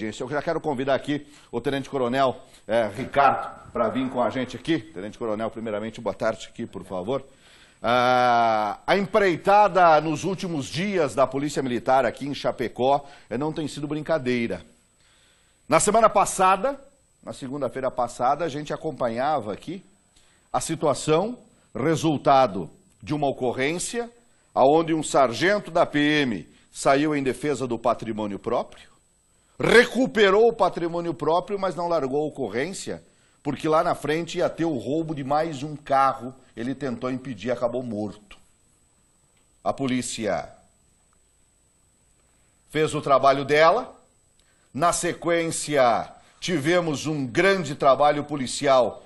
Eu já quero convidar aqui o Tenente Coronel Ricardo para vir com a gente aqui. Tenente Coronel, primeiramente, boa tarde aqui, por favor. A empreitada nos últimos dias da Polícia Militar aqui em Chapecó não tem sido brincadeira. Na semana passada, na segunda-feira passada, a gente acompanhava aqui a situação, resultado de uma ocorrência, onde um sargento da PM saiu em defesa do patrimônio próprio, recuperou o patrimônio próprio, mas não largou a ocorrência, porque lá na frente ia ter o roubo de mais um carro, ele tentou impedir e acabou morto. A polícia fez o trabalho dela, na sequência tivemos um grande trabalho policial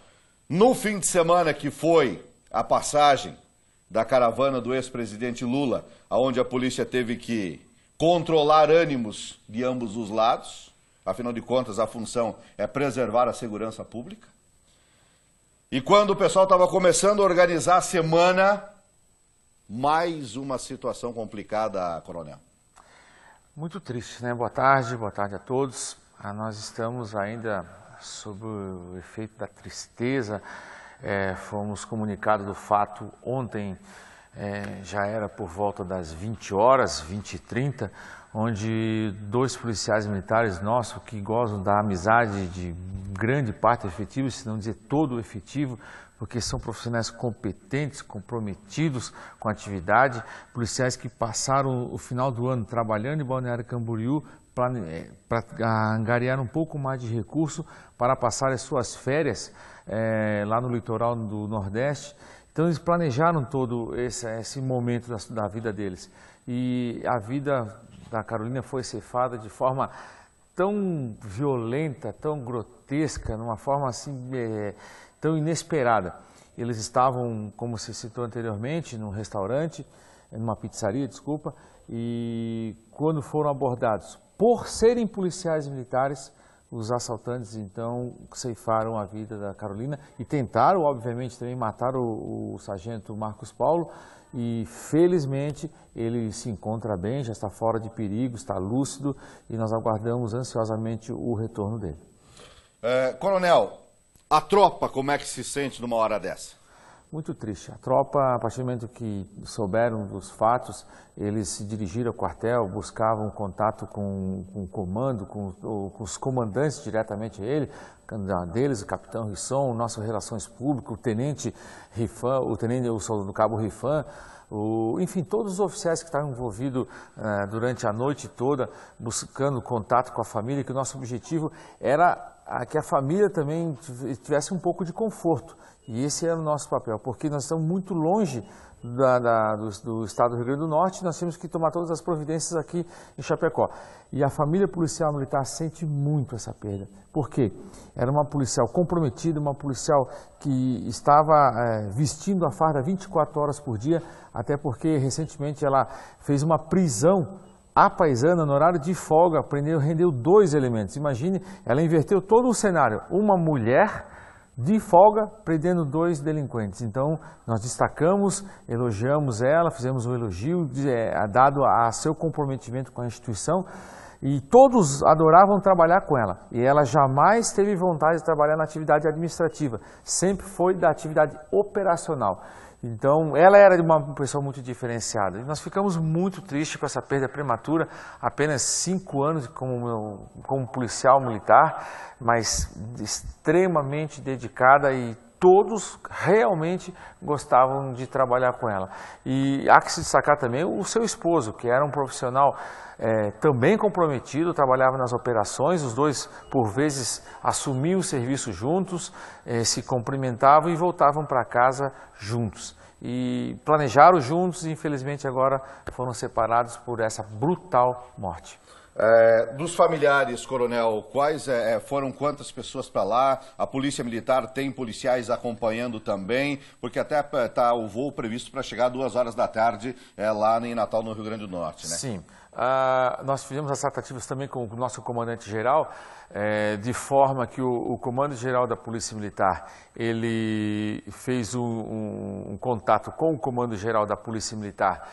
no fim de semana, que foi a passagem da caravana do ex-presidente Lula, onde a polícia teve que controlar ânimos de ambos os lados. Afinal de contas, a função é preservar a segurança pública. E quando o pessoal estava começando a organizar a semana, mais uma situação complicada, Coronel. Muito triste, né? Boa tarde a todos. Nós estamos ainda sob o efeito da tristeza. Fomos comunicados do fato ontem, já era por volta das 20 horas, 20h30, onde dois policiais militares nossos, que gozam da amizade de grande parte efetiva, se não dizer todo o efetivo, porque são profissionais competentes, comprometidos com a atividade, policiais que passaram o final do ano trabalhando em Balneário Camboriú para angariar um pouco mais de recurso para passar as suas férias lá no litoral do Nordeste. Então eles planejaram todo esse momento da vida deles. E a vida da Carolina foi ceifada de forma tão violenta, tão grotesca, numa forma assim tão inesperada. Eles estavam, como se citou anteriormente, num restaurante, numa pizzaria, desculpa, e quando foram abordados por serem policiais militares, os assaltantes então ceifaram a vida da Carolina e tentaram, obviamente, também matar o sargento Marcos Paulo, e felizmente ele se encontra bem, já está fora de perigo, está lúcido, e nós aguardamos ansiosamente o retorno dele. Coronel, a tropa como é que se sente numa hora dessa? Muito triste. A tropa, a partir do momento que souberam dos fatos, eles se dirigiram ao quartel, buscavam contato com o comando, com os comandantes diretamente a ele, deles, o capitão Risson, o nosso Relações Públicas, o tenente Rifan, o soldado do cabo Rifan, enfim, todos os oficiais que estavam envolvidos durante a noite toda, buscando contato com a família, que o nosso objetivo era que a família também tivesse um pouco de conforto. E esse era o nosso papel, porque nós estamos muito longe do estado do Rio Grande do Norte, nós temos que tomar todas as providências aqui em Chapecó. E a família policial militar sente muito essa perda. Por quê? Era uma policial comprometida, uma policial que estava vestindo a farda 24 horas por dia, até porque recentemente ela fez uma prisão à paisana no horário de folga, rendeu 2 elementos. Imagine, ela inverteu todo o cenário, uma mulher de folga, prendendo 2 delinquentes. Então, nós destacamos, elogiamos ela, fizemos um elogio dado a seu comprometimento com a instituição, e todos adoravam trabalhar com ela. E ela jamais teve vontade de trabalhar na atividade administrativa, sempre foi da atividade operacional. Então, ela era uma pessoa muito diferenciada. E nós ficamos muito tristes com essa perda prematura, apenas 5 anos como policial militar, mas extremamente dedicada, e todos realmente gostavam de trabalhar com ela. E há que se destacar também o seu esposo, que era um profissional também comprometido, trabalhava nas operações, os dois por vezes assumiam o serviço juntos, se cumprimentavam e voltavam para casa juntos. E planejaram juntos e infelizmente agora foram separados por essa brutal morte. Dos familiares, Coronel, foram quantas pessoas para lá? A Polícia Militar tem policiais acompanhando também, porque até está o voo previsto para chegar 2 horas da tarde lá em Natal, no Rio Grande do Norte, né? Sim. Nós fizemos as tratativas também com o nosso comandante-geral, de forma que o comando-geral da Polícia Militar, ele fez um contato com o comando-geral da Polícia Militar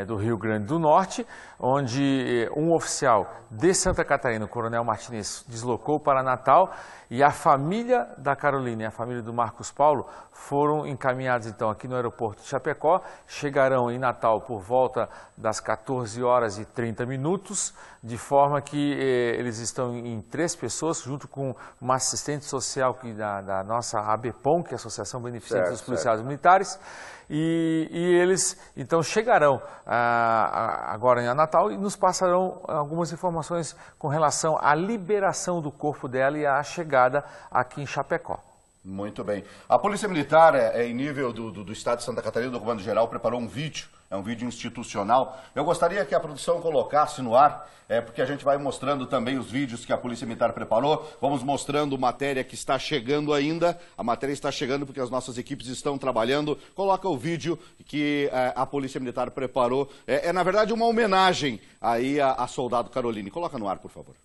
do Rio Grande do Norte, onde um oficial de Santa Catarina, o Coronel Martinez, deslocou para Natal e a família da Carolina e a família do Marcos Paulo foram encaminhados então aqui no aeroporto de Chapecó, chegarão em Natal por volta das 14 horas e 30 minutos, de forma que eles estão em 3 pessoas, junto com uma assistente social da nossa ABPOM, que é a Associação Beneficente dos Policiais Militares, e eles então chegarão agora em Natal e nos passarão algumas informações com relação à liberação do corpo dela e à chegada aqui em Chapecó. Muito bem. A Polícia Militar, em nível do Estado de Santa Catarina, do Comando Geral, preparou um vídeo, é um vídeo institucional. Eu gostaria que a produção colocasse no ar, porque a gente vai mostrando também os vídeos que a Polícia Militar preparou. Vamos mostrando matéria que está chegando ainda. A matéria está chegando porque as nossas equipes estão trabalhando. Coloca o vídeo que a Polícia Militar preparou. Na verdade, uma homenagem aí a soldado Caroline. Coloca no ar, por favor.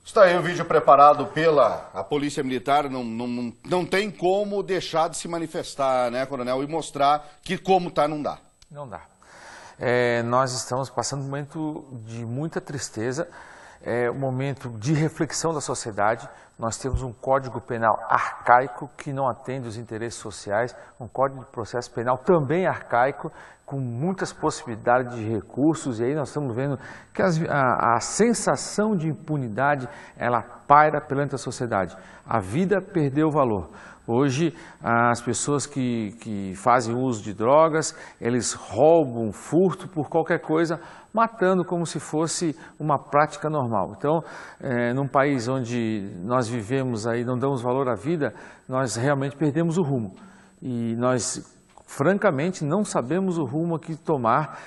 Está aí o vídeo preparado pela Polícia Militar, não tem como deixar de se manifestar, né, Coronel, e mostrar que como tá não dá. Não dá. Nós estamos passando um momento de muita tristeza, um momento de reflexão da sociedade. Nós temos um Código Penal arcaico que não atende os interesses sociais, um Código de Processo Penal também arcaico, com muitas possibilidades de recursos, e aí nós estamos vendo que a sensação de impunidade, ela paira perante a sociedade. A vida perdeu valor. Hoje, as pessoas que fazem uso de drogas, eles roubam, furto por qualquer coisa, matando como se fosse uma prática normal. Então, num país onde nós vivemos aí, não damos valor à vida, nós realmente perdemos o rumo. E nós, francamente, não sabemos o rumo a que tomar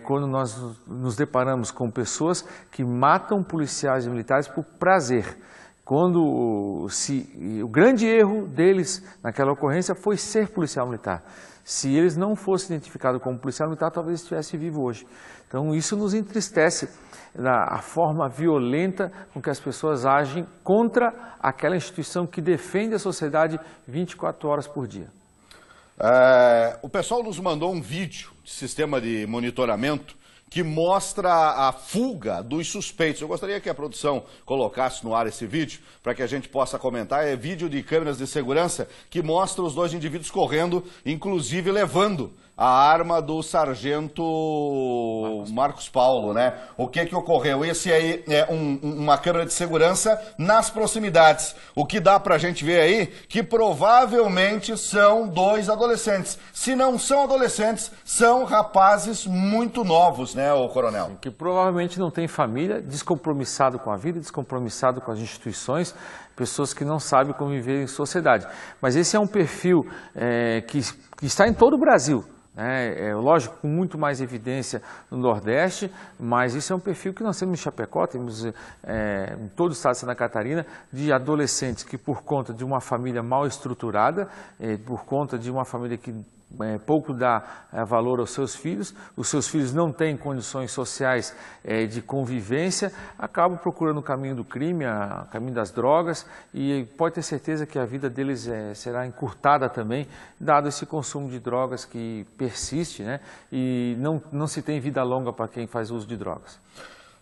quando nós nos deparamos com pessoas que matam policiais e militares por prazer. O grande erro deles naquela ocorrência foi ser policial militar. Se eles não fossem identificados como policial militar, talvez estivesse vivo hoje. Então isso nos entristece, a forma violenta com que as pessoas agem contra aquela instituição que defende a sociedade 24 horas por dia. O pessoal nos mandou um vídeo de sistema de monitoramento que mostra a fuga dos suspeitos. Eu gostaria que a produção colocasse no ar esse vídeo, para que a gente possa comentar. É vídeo de câmeras de segurança que mostra os 2 indivíduos correndo, inclusive levando a arma do sargento Marcos Paulo, né? O que ocorreu? Esse aí é uma câmera de segurança nas proximidades. O que dá pra gente ver aí, que provavelmente são 2 adolescentes. Se não são adolescentes, são rapazes muito novos, né, ô coronel? Que provavelmente não tem família, descompromissado com a vida, descompromissado com as instituições, pessoas que não sabem conviver em sociedade. Mas esse é um perfil que está em todo o Brasil. Lógico, com muito mais evidência no Nordeste, mas isso é um perfil que nós temos em Chapecó, temos em todo o estado de Santa Catarina, de adolescentes que, por conta de uma família mal estruturada, por conta de uma família que pouco dá valor aos seus filhos, os seus filhos não têm condições sociais de convivência, acabam procurando o caminho do crime, o caminho das drogas, e pode ter certeza que a vida deles será encurtada também, dado esse consumo de drogas que persiste, né? E não se tem vida longa para quem faz uso de drogas.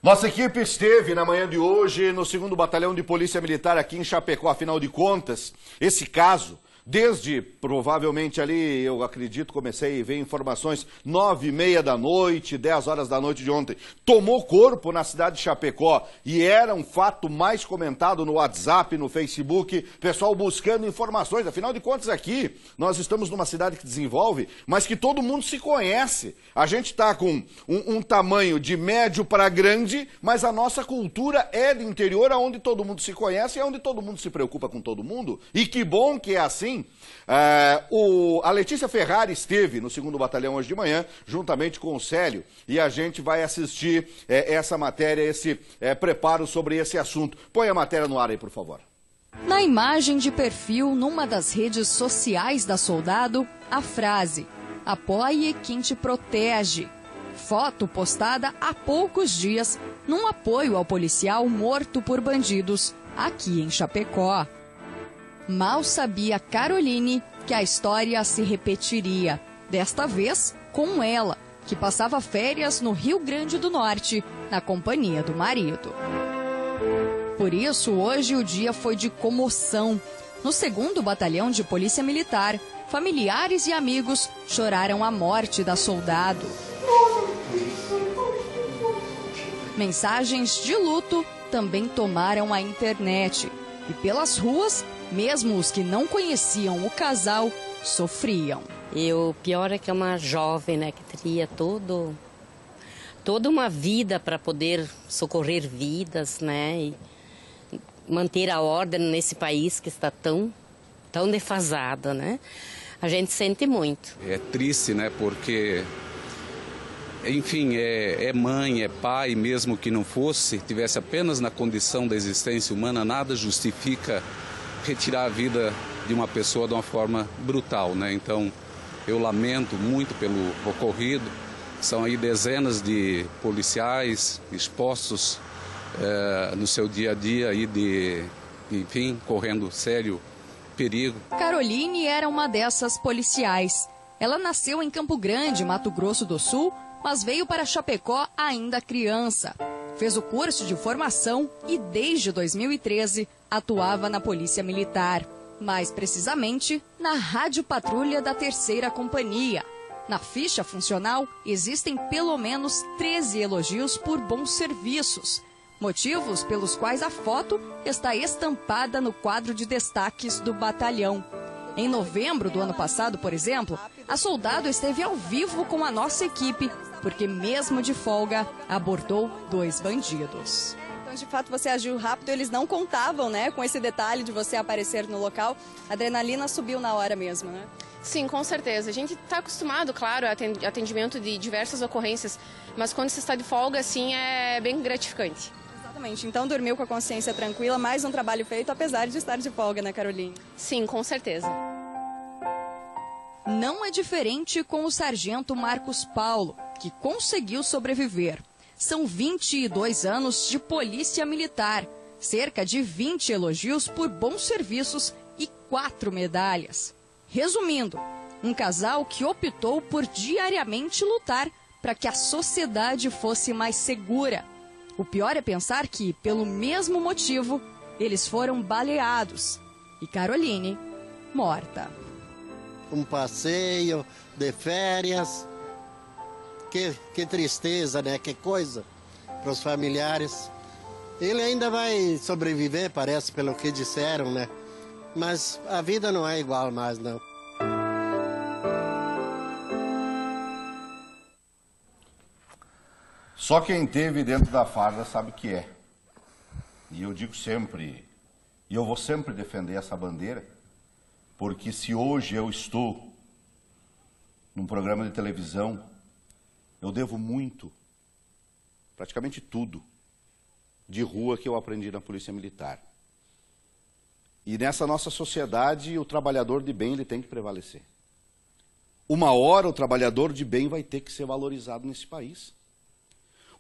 Nossa equipe esteve na manhã de hoje no 2º Batalhão de Polícia Militar aqui em Chapecó. Afinal de contas, esse caso desde, provavelmente ali, eu acredito, comecei a ver informações 9h30 da noite, 10 horas da noite de ontem, tomou corpo na cidade de Chapecó e era um fato mais comentado no WhatsApp, no Facebook, pessoal buscando informações. Afinal de contas, aqui, nós estamos numa cidade que desenvolve, mas que todo mundo se conhece. A gente está com um tamanho de médio para grande, mas a nossa cultura é do interior, onde todo mundo se conhece e onde todo mundo se preocupa com todo mundo. E que bom que é assim. A Letícia Ferrari esteve no 2º Batalhão hoje de manhã, juntamente com o Célio, e a gente vai assistir essa matéria, esse preparo sobre esse assunto. Põe a matéria no ar aí, por favor. Na imagem de perfil, numa das redes sociais da Soldado, a frase: "Apoie quem te protege". Foto postada há poucos dias, num apoio ao policial morto por bandidos, aqui em Chapecó. Mal sabia Caroline que a história se repetiria, desta vez com ela, que passava férias no Rio Grande do Norte, na companhia do marido. Por isso, hoje o dia foi de comoção. No 2º Batalhão de Polícia Militar, familiares e amigos choraram a morte da Soldado. Mensagens de luto também tomaram a internet. E pelas ruas, mesmo os que não conheciam o casal, sofriam. E o pior é que é uma jovem, né, que teria toda uma vida para poder socorrer vidas, né, e manter a ordem nesse país que está tão defasado, né. A gente sente muito. É triste, né, porque, enfim, é mãe, é pai, mesmo que não fosse, tivesse apenas na condição da existência humana, nada justifica retirar a vida de uma pessoa de uma forma brutal, né? Então, eu lamento muito pelo ocorrido. São aí dezenas de policiais expostos no seu dia a dia, aí enfim, correndo sério perigo. Caroline era uma dessas policiais. Ela nasceu em Campo Grande, Mato Grosso do Sul, mas veio para Chapecó ainda criança. Fez o curso de formação e, desde 2013, atuava na Polícia Militar. Mais precisamente, na Rádio Patrulha da 3ª Companhia. Na ficha funcional, existem pelo menos 13 elogios por bons serviços. Motivos pelos quais a foto está estampada no quadro de destaques do batalhão. Em novembro do ano passado, por exemplo, a Soldado esteve ao vivo com a nossa equipe, porque mesmo de folga, abordou 2 bandidos. Então, de fato, você agiu rápido, eles não contavam, né, com esse detalhe de você aparecer no local. A adrenalina subiu na hora mesmo, né? Sim, com certeza. A gente está acostumado, claro, a atendimento de diversas ocorrências, mas quando você está de folga, assim, é bem gratificante. Exatamente. Então, dormiu com a consciência tranquila, mais um trabalho feito, apesar de estar de folga, né, Caroline? Sim, com certeza. Não é diferente com o sargento Marcos Paulo, que conseguiu sobreviver. São 22 anos de polícia militar, cerca de 20 elogios por bons serviços e 4 medalhas. Resumindo, um casal que optou por diariamente lutar para que a sociedade fosse mais segura. O pior é pensar que, pelo mesmo motivo, eles foram baleados. E Caroline, morta. Um passeio de férias. Que tristeza, né? Que coisa para os familiares. Ele ainda vai sobreviver, parece, pelo que disseram, né? Mas a vida não é igual mais, não. Só quem teve dentro da farda sabe o que é. E eu digo sempre, e eu vou sempre defender essa bandeira, porque se hoje eu estou num programa de televisão, eu devo muito, praticamente tudo, de rua que eu aprendi na Polícia Militar. E nessa nossa sociedade, o trabalhador de bem ele tem que prevalecer. Uma hora o trabalhador de bem vai ter que ser valorizado nesse país.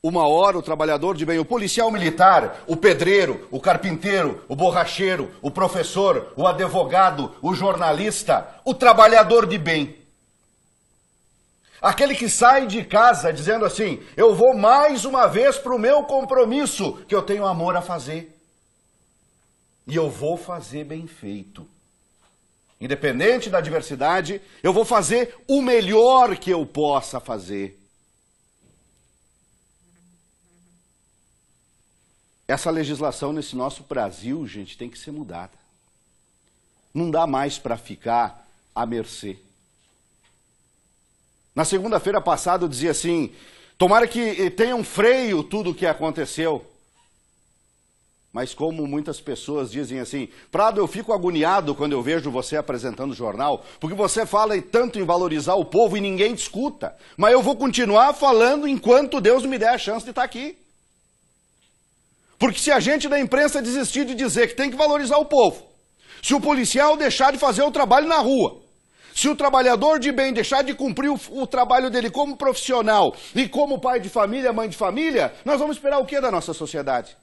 Uma hora o trabalhador de bem, o policial militar, o pedreiro, o carpinteiro, o borracheiro, o professor, o advogado, o jornalista, o trabalhador de bem. Aquele que sai de casa dizendo assim, eu vou mais uma vez para o meu compromisso, que eu tenho amor a fazer. E eu vou fazer bem feito. Independente da adversidade, eu vou fazer o melhor que eu possa fazer. Essa legislação nesse nosso Brasil, gente, tem que ser mudada. Não dá mais para ficar à mercê. Na segunda-feira passada eu dizia assim, tomara que tenha um freio tudo o que aconteceu. Mas como muitas pessoas dizem assim, Prado, eu fico agoniado quando eu vejo você apresentando o jornal, porque você fala tanto em valorizar o povo e ninguém te escuta. Mas eu vou continuar falando enquanto Deus me der a chance de estar aqui. Porque se a gente da imprensa desistir de dizer que tem que valorizar o povo, se o policial deixar de fazer o trabalho na rua, se o trabalhador de bem deixar de cumprir o trabalho dele como profissional e como pai de família, mãe de família, nós vamos esperar o que da nossa sociedade?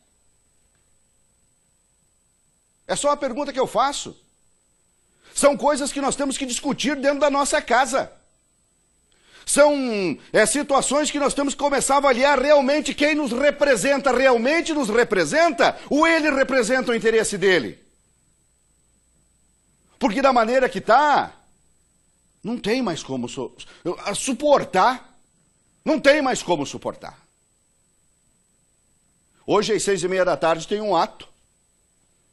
É só a pergunta que eu faço. São coisas que nós temos que discutir dentro da nossa casa. São situações que nós temos que começar a avaliar realmente quem nos representa, realmente nos representa, ou ele representa o interesse dele. Porque da maneira que está, não tem mais como suportar. Não tem mais como suportar. Hoje, às 6h30 da tarde, tem um ato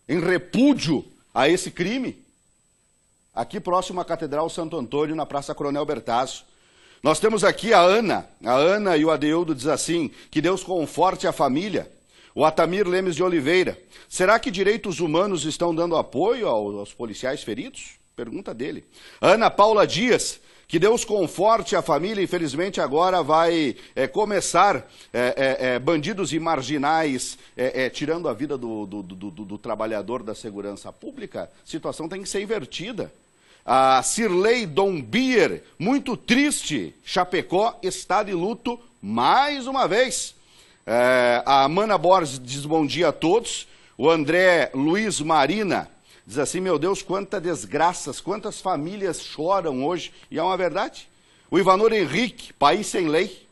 em repúdio a esse crime, aqui próximo à Catedral Santo Antônio, na Praça Coronel Bertazzo. Nós temos aqui a Ana e o Adeudo diz assim, que Deus conforte a família. O Atamir Lemes de Oliveira, será que direitos humanos estão dando apoio aos policiais feridos? Pergunta dele. Ana Paula Dias, que Deus conforte a família, infelizmente agora vai começar bandidos e marginais tirando a vida do trabalhador da segurança pública. A situação tem que ser invertida. A Cirlei Dombier, muito triste, Chapecó está de luto mais uma vez. A Amanda Borges diz bom dia a todos. O André Luiz Marina diz assim, meu Deus, quantas desgraças, quantas famílias choram hoje. E é uma verdade. O Ivanor Henrique, país sem lei.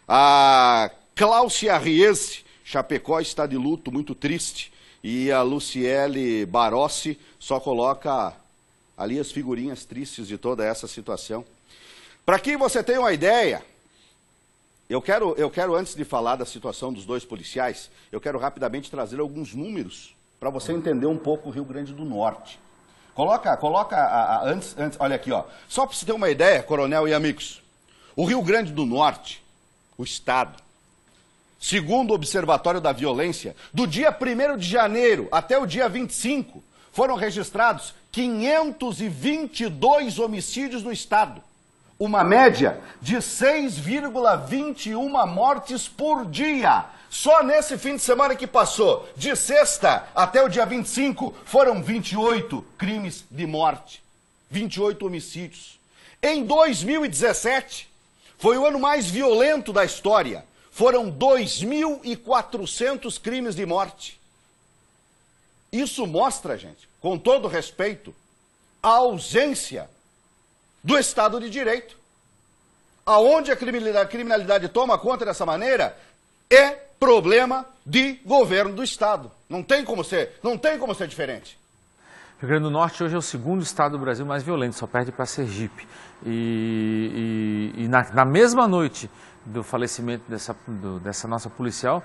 A Cláudia Riese, Chapecó está de luto, muito triste. E a Luciele Barossi só coloca ali as figurinhas tristes de toda essa situação. Para que você tenha uma ideia, eu quero, antes de falar da situação dos dois policiais, eu quero rapidamente trazer alguns números para você entender um pouco o Rio Grande do Norte. Coloca antes, olha aqui, ó. Só para você ter uma ideia, coronel e amigos. O Rio Grande do Norte, o estado, segundo o Observatório da Violência, do dia 1º de janeiro até o dia 25, foram registrados 522 homicídios no estado. Uma média de 6,21 mortes por dia. Só nesse fim de semana que passou, de sexta até o dia 25, foram 28 crimes de morte. 28 homicídios. Em 2017, foi o ano mais violento da história. Foram 2.400 crimes de morte. Isso mostra, gente, com todo respeito, a ausência do Estado de Direito. Aonde a criminalidade toma conta dessa maneira é problema de governo do Estado. Não tem como ser diferente. O Rio Grande do Norte hoje é o segundo estado do Brasil mais violento, só perde para Sergipe. E na mesma noite do falecimento dessa nossa policial,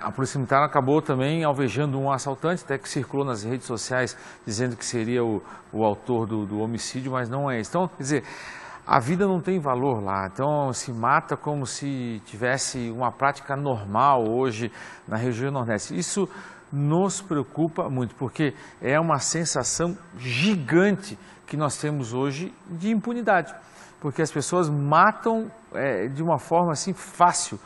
a Polícia Militar acabou também alvejando um assaltante, até que circulou nas redes sociais dizendo que seria o autor do homicídio, mas não é. Então, quer dizer, a vida não tem valor lá, então se mata como se tivesse uma prática normal hoje na região Nordeste. Isso nos preocupa muito, porque é uma sensação gigante que nós temos hoje de impunidade. Porque as pessoas matam de uma forma assim fácil.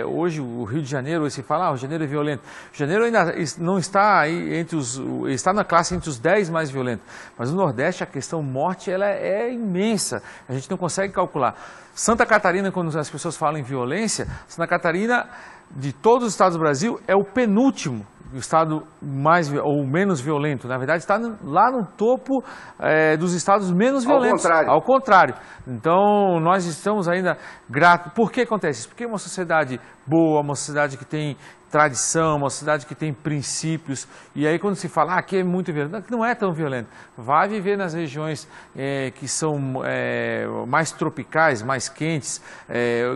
Hoje o Rio de Janeiro, se fala, o Rio de Janeiro é violento. O Rio de Janeiro ainda não está aí está na classe entre os 10 mais violentos. Mas no Nordeste a questão morte ela é imensa. A gente não consegue calcular. Santa Catarina, quando as pessoas falam em violência, Santa Catarina, de todos os estados do Brasil, é o penúltimo o estado mais ou menos violento. Na verdade, está lá no topo dos estados menos violentos. Ao contrário. Então, nós estamos ainda gratos. Por que acontece isso? Porque é uma sociedade boa, uma sociedade que tem tradição, uma sociedade que tem princípios, e aí quando se fala, aqui é muito violento, não é tão violento. Vai viver nas regiões que são mais tropicais, mais quentes,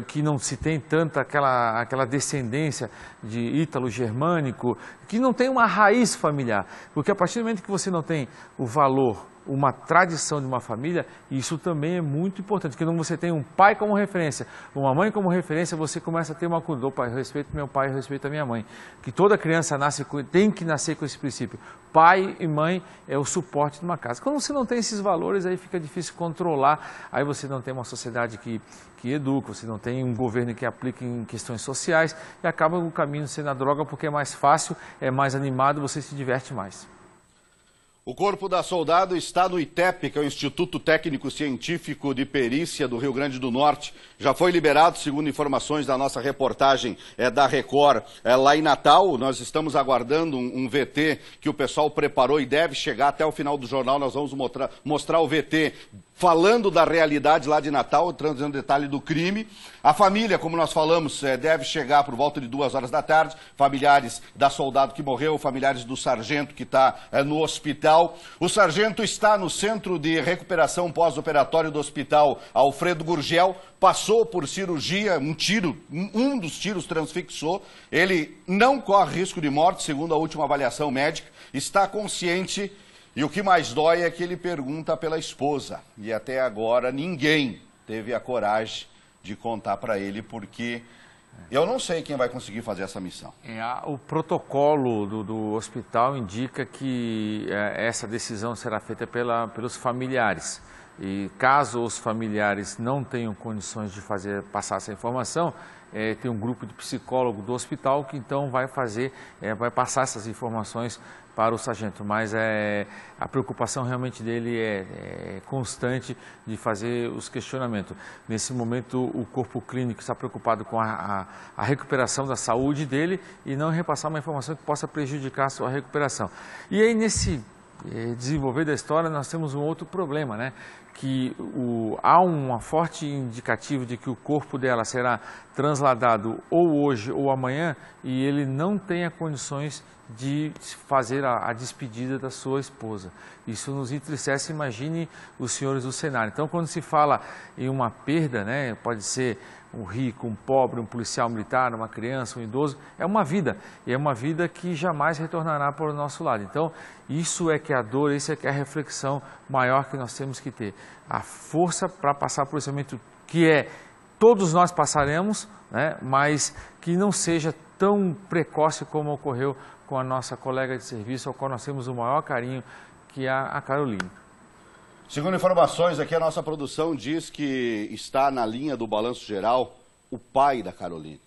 que não se tem tanta aquela descendência de ítalo-germânico, que não tem uma raiz familiar, porque a partir do momento que você não tem o valor, uma tradição de uma família, isso também é muito importante, porque quando você tem um pai como referência, uma mãe como referência, você começa a ter uma conduta, eu respeito meu pai, eu respeito a minha mãe, que toda criança tem que nascer com esse princípio, pai e mãe é o suporte de uma casa. Quando você não tem esses valores, aí fica difícil controlar, aí você não tem uma sociedade que educa, você não tem um governo que aplique em questões sociais, e acaba o caminho sendo a droga, porque é mais fácil, é mais animado, você se diverte mais. O corpo da soldado está no ITEP, que é o Instituto Técnico Científico de Perícia do Rio Grande do Norte. Já foi liberado, segundo informações da nossa reportagem da Record, lá em Natal. Nós estamos aguardando um VT que o pessoal preparou e deve chegar até o final do jornal. Nós vamos mostrar o VT falando da realidade lá de Natal, trazendo detalhe do crime. A família, como nós falamos, deve chegar por volta de 2 horas da tarde. Familiares da soldado que morreu, familiares do sargento que está no hospital. O sargento está no centro de recuperação pós-operatório do hospital Alfredo Gurgel. Passou por cirurgia, um dos tiros transfixou. Ele não corre risco de morte, segundo a última avaliação médica. Está consciente. E o que mais dói é que ele pergunta pela esposa. E até agora ninguém teve a coragem de contar para ele, porque eu não sei quem vai conseguir fazer essa missão. O protocolo do hospital indica que essa decisão será feita pelos familiares. E caso os familiares não tenham condições de passar essa informação, tem um grupo de psicólogo do hospital que então vai passar essas informações para o sargento, mas a preocupação realmente dele é constante de fazer os questionamentos. Nesse momento, o corpo clínico está preocupado com a recuperação da saúde dele e não repassar uma informação que possa prejudicar a sua recuperação. E aí, nesse desenvolver da história, nós temos um outro problema, né? Que há um forte indicativo de que o corpo dela será transladado ou hoje ou amanhã e ele não tenha condições de fazer a despedida da sua esposa. Isso nos entristece, imagine os senhores do cenário. Então, quando se fala em uma perda, né, pode ser um rico, um pobre, um policial militar, uma criança, um idoso, é uma vida. E é uma vida que jamais retornará para o nosso lado. Então, isso é que é a dor, isso é que é a reflexão maior que nós temos que ter. A força para passar por esse momento que todos nós passaremos, né, mas que não seja tão precoce como ocorreu com a nossa colega de serviço, ao qual nós temos o maior carinho, que é a Caroline. Segundo informações aqui, a nossa produção diz que está na linha do Balanço Geral o pai da Caroline.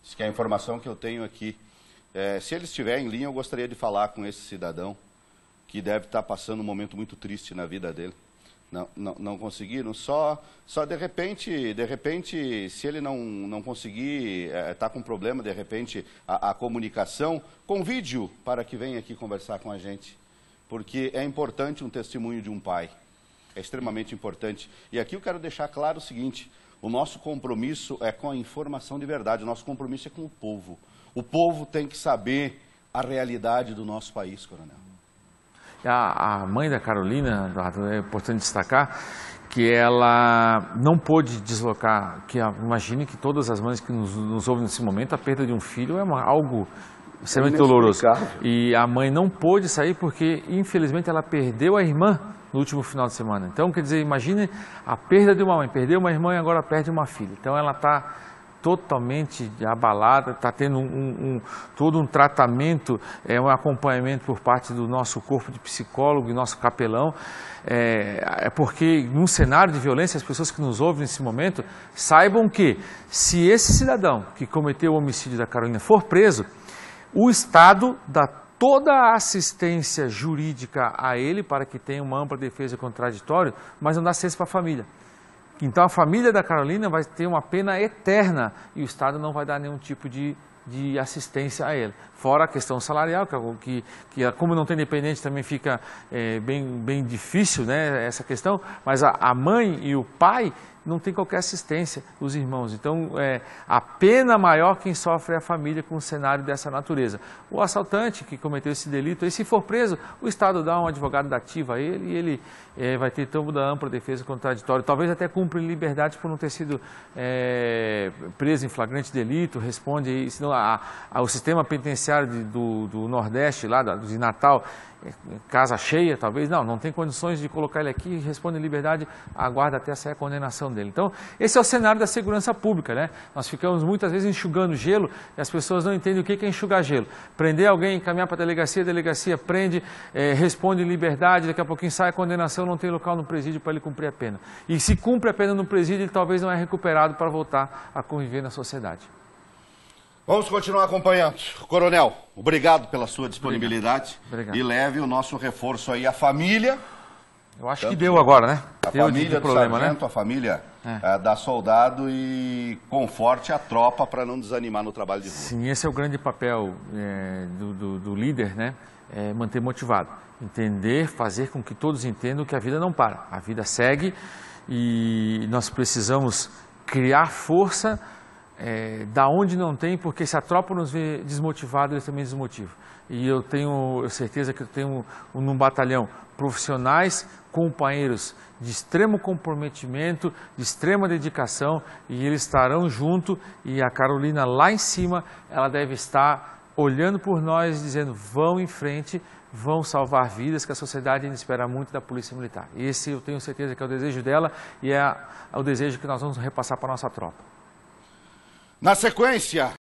Isso que é a informação que eu tenho aqui. Se ele estiver em linha, eu gostaria de falar com esse cidadão, que deve estar passando um momento muito triste na vida dele. Não conseguiram, só de repente, se ele não conseguir, está com problema, de repente, a comunicação, convide-o para que venha aqui conversar com a gente, porque é importante um testemunho de um pai, é extremamente importante. E aqui eu quero deixar claro o seguinte, o nosso compromisso é com a informação de verdade, o nosso compromisso é com o povo. O povo tem que saber a realidade do nosso país, coronel. A mãe da Carolina, é importante destacar que ela não pôde deslocar, imagine que todas as mães que nos ouvem nesse momento, a perda de um filho é algo extremamente doloroso. E a mãe não pôde sair porque, infelizmente, ela perdeu a irmã no último final de semana. Então, quer dizer, imagine a perda de uma mãe, perdeu uma irmã e agora perde uma filha. Então, ela está totalmente abalada, está tendo todo um tratamento, um acompanhamento por parte do nosso corpo de psicólogo e nosso capelão, porque num cenário de violência, as pessoas que nos ouvem nesse momento saibam que se esse cidadão que cometeu o homicídio da Carolina for preso, o Estado dá toda a assistência jurídica a ele para que tenha uma ampla defesa contraditória, mas não dá assistência para a família. Então a família da Carolina vai ter uma pena eterna e o Estado não vai dar nenhum tipo de de assistência a ele. Fora a questão salarial, que como não tem dependente também fica bem difícil, né, essa questão, mas a mãe e o pai não tem qualquer assistência, os irmãos. Então, a pena maior quem sofre é a família com um cenário dessa natureza. O assaltante que cometeu esse delito, e se for preso, o Estado dá um advogado dativo a ele e ele vai ter toda a ampla defesa contraditória. Talvez até cumpra liberdade por não ter sido preso em flagrante delito, responde, senão o sistema penitenciário do Nordeste, lá de Natal, casa cheia, talvez, não tem condições de colocar ele aqui, responde em liberdade, aguarda até sair a condenação dele. Então, esse é o cenário da segurança pública, né? Nós ficamos muitas vezes enxugando gelo e as pessoas não entendem o que é enxugar gelo. Prender alguém, encaminhar para a delegacia prende, responde em liberdade, daqui a pouquinho sai a condenação, não tem local no presídio para ele cumprir a pena. E se cumpre a pena no presídio, ele talvez não é recuperado para voltar a conviver na sociedade. Vamos continuar acompanhando. Coronel, obrigado pela sua disponibilidade. Obrigado. E leve o nosso reforço aí à família. Eu acho que deu agora, né? A Deu família do problema, sargento, né? a família da soldado e conforte a tropa para não desanimar no trabalho de rua. Sim, esse é o grande papel do líder, né? Manter motivado. Entender, fazer com que todos entendam que a vida não para. A vida segue e nós precisamos criar força da onde não tem, porque se a tropa nos vê desmotivado, eles também desmotivam. E eu tenho certeza que eu tenho num batalhão profissionais, companheiros de extremo comprometimento, de extrema dedicação, e eles estarão junto, e a Carolina lá em cima, ela deve estar olhando por nós, dizendo, vão em frente, vão salvar vidas, que a sociedade ainda espera muito da Polícia Militar. Esse eu tenho certeza que é o desejo dela e é o desejo que nós vamos repassar para a nossa tropa. Na sequência...